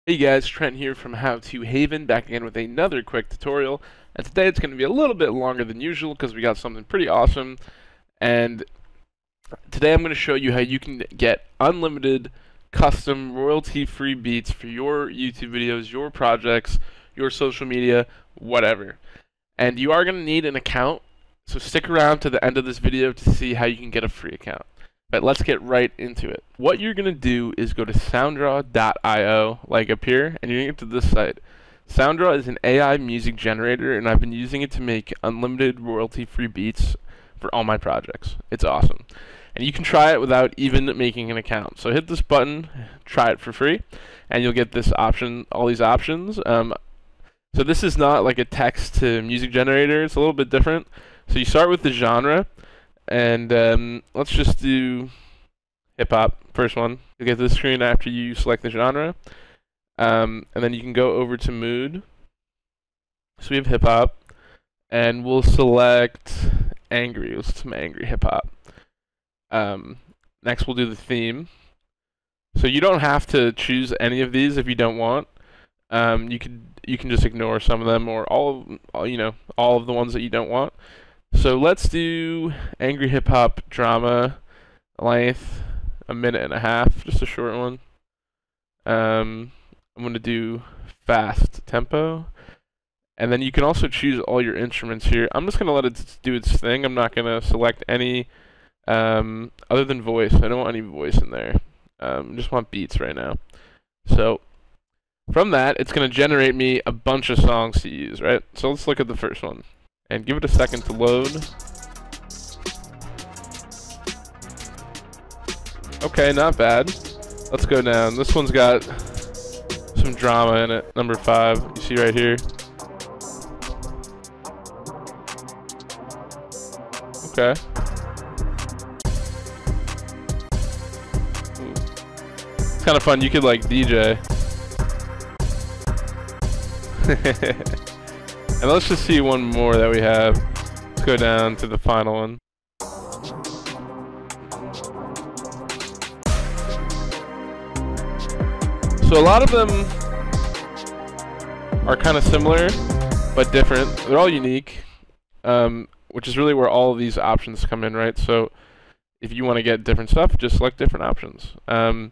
Hey guys, Trent here from How To Haven, back again with another quick tutorial. And today it's going to be a little bit longer than usual because we got something pretty awesome. And today I'm going to show you how you can get unlimited, custom, royalty-free beats for your YouTube videos, your projects, your social media, whatever. And you are going to need an account, so stick around to the end of this video to see how you can get a free account. But let's get right into it. What you're going to do is go to sounddraw.io, like up here, and you're going to get to this site. Sounddraw is an AI music generator, and I've been using it to make unlimited royalty-free beats for all my projects. It's awesome. And you can try it without even making an account. So hit this button, try it for free, and you'll get this option, all these options. So this is not like a text to music generator. It's a little bit different. So you start with the genre. And let's just do hip-hop, first one. You'll get this screen after you select the genre. And then you can go over to mood. So we have hip-hop. And we'll select angry. Let's do some angry hip-hop. Next we'll do the theme. So you don't have to choose any of these if you don't want. You can just ignore some of them or all of the ones that you don't want. So let's do angry hip hop drama length 1.5 minutes, just a short one. I'm gonna do fast tempo, and then you can also choose all your instruments here. I'm just gonna let it do its thing. I'm not gonna select any other than voice. I don't want any voice in there. I just want beats right now. So from that, it's gonna generate me a bunch of songs to use, right? So let's look at the first one. And give it a second to load. Okay, not bad. Let's go down. This one's got some drama in it. Number 5, you see right here. Okay. Ooh. It's kind of fun. You could like DJ. And let's just see one more that we have. Let's go down to the final one. So a lot of them are kind of similar, but different. They're all unique, which is really where all of these options come in, right? So if you want to get different stuff, just select different options. And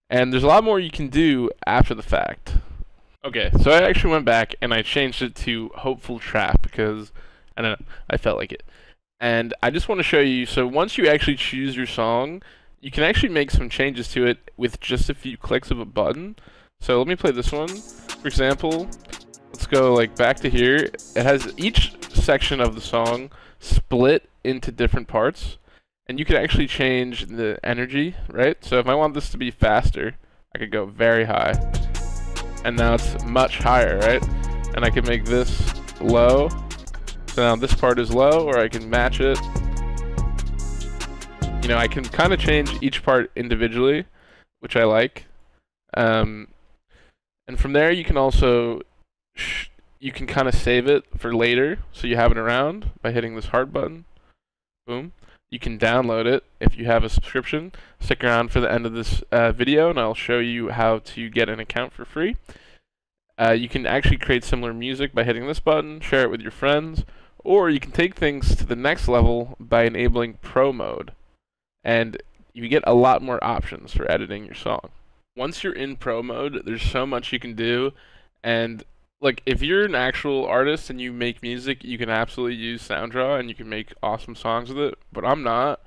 there's a lot more you can do after the fact. Okay, so I actually went back and I changed it to Hopeful Trap because, I don't know, I felt like it. And I just want to show you, so once you actually choose your song, you can actually make some changes to it with just a few clicks of a button. So let me play this one. For example, let's go like back to here. It has each section of the song split into different parts. And you can actually change the energy, right? So if I want this to be faster, I could go very high. And now it's much higher, right? And I can make this low. So now this part is low, or I can match it. You know, I can kind of change each part individually, which I like. And from there, you can also you can kind of save it for later, so you have it around by hitting this heart button. Boom. You can download it if you have a subscription. Stick around for the end of this video, and I'll show you how to get an account for free. You can actually create similar music by hitting this button, share it with your friends, or you can take things to the next level by enabling Pro Mode. And you get a lot more options for editing your song. Once you're in Pro Mode, there's so much you can do, and like, if you're an actual artist and you make music, you can absolutely use Sounddraw and you can make awesome songs with it, but I'm not,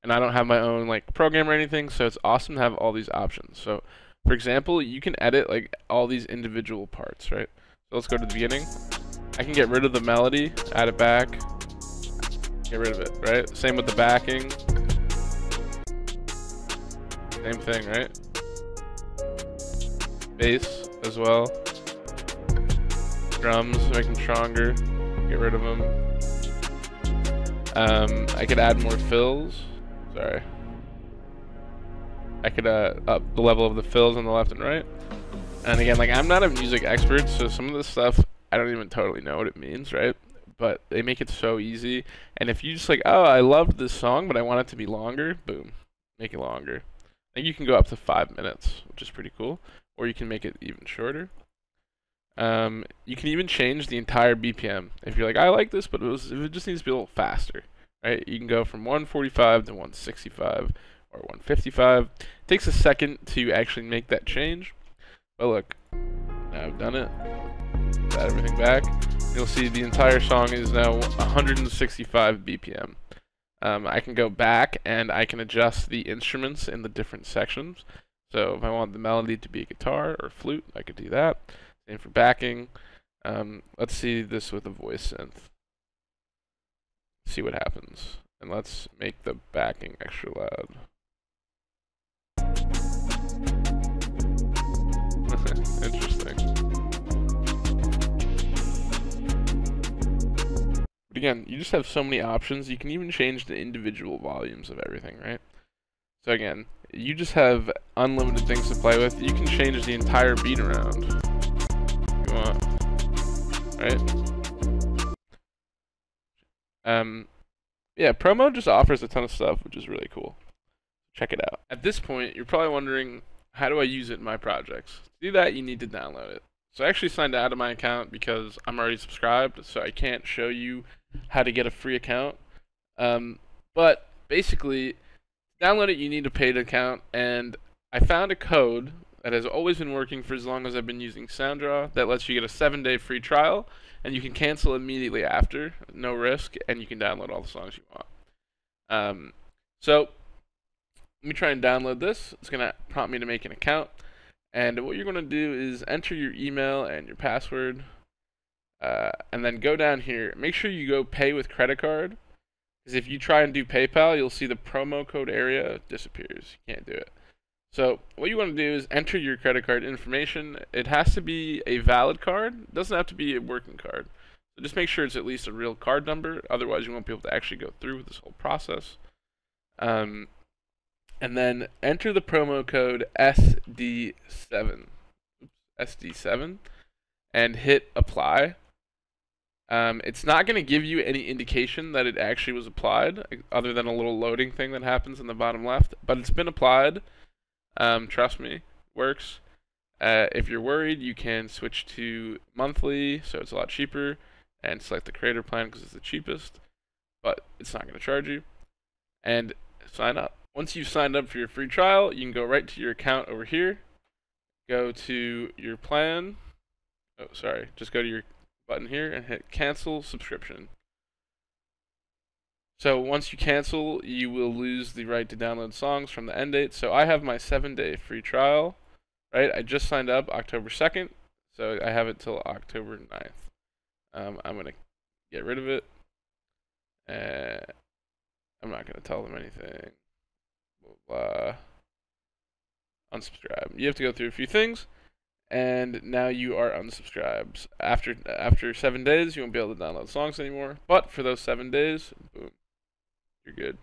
and I don't have my own like program or anything, so it's awesome to have all these options. So, for example, you can edit like all these individual parts, right? So let's go to the beginning. I can get rid of the melody, add it back, get rid of it, right? Same with the backing. Same thing, right? Bass as well. Drums, make them stronger, get rid of them. I could add more fills. Sorry. I could up the level of the fills on the left and right. And again, like, I'm not a music expert, so some of this stuff I don't even totally know what it means, right? But they make it so easy. And if you just like, oh, I loved this song, but I want it to be longer, boom, make it longer. I think you can go up to 5 minutes, which is pretty cool. or you can make it even shorter. You can even change the entire BPM. If you're like, I like this, but if it just needs to be a little faster, right? You can go from 145 to 165 or 155. It takes a second to actually make that change. But look, now I've done it. Got everything back. You'll see the entire song is now 165 BPM. I can go back and I can adjust the instruments in the different sections. So if I want the melody to be a guitar or flute, I could do that. Same for backing. Let's see this with a voice synth. See what happens. And let's make the backing extra loud. Interesting. But again, you just have so many options. You can even change the individual volumes of everything, right? So again, you just have unlimited things to play with. You can change the entire beat around if you want, right? Yeah, Promo just offers a ton of stuff, which is really cool. Check it out. At this point, you're probably wondering, how do I use it in my projects? To do that, you need to download it. So I actually signed out of my account because I'm already subscribed, so I can't show you how to get a free account. But basically, to download it, you need a paid account, and I found a code that has always been working for as long as I've been using SoundDraw that lets you get a 7-day free trial, and you can cancel immediately after, no risk, and you can download all the songs you want. So let me try and download this. It's going to prompt me to make an account. And what you're going to do is enter your email and your password. And then go down here. Make sure you go pay with credit card. Because if you try and do PayPal, you'll see the promo code area disappears. You can't do it. So what you want to do is enter your credit card information. It has to be a valid card. It doesn't have to be a working card. So just make sure it's at least a real card number. Otherwise, you won't be able to actually go through with this whole process. And then enter the promo code SD7, and hit apply. It's not going to give you any indication that it actually was applied, other than a little loading thing that happens in the bottom left, but it's been applied. Trust me, works. If you're worried, you can switch to monthly, so it's a lot cheaper, and select the creator plan because it's the cheapest, but it's not going to charge you, and sign up. Once you've signed up for your free trial, you can go right to your account over here, go to your plan, just go to your button here and hit cancel subscription. So once you cancel, you will lose the right to download songs from the end date. So I have my 7-day free trial, right? I just signed up October 2nd, so I have it till October 9th. I'm going to get rid of it. I'm not going to tell them anything. Unsubscribe. You have to go through a few things, and now you are unsubscribed. After 7 days, you won't be able to download songs anymore. But for those 7 days, boom, you're good.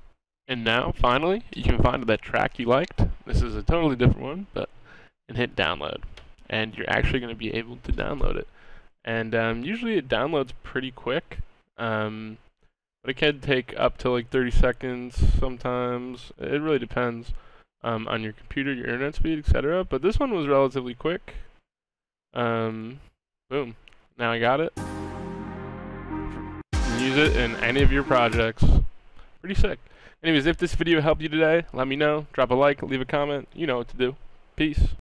And now, finally, you can find that track you liked. This is a totally different one, and hit download, and you're actually going to be able to download it. And usually it downloads pretty quick. But it can take up to like 30 seconds sometimes. It really depends on your computer, your internet speed, etc. But this one was relatively quick. Boom. Now I got it. Use it in any of your projects. Pretty sick. Anyways, if this video helped you today, let me know. Drop a like, leave a comment. You know what to do. Peace.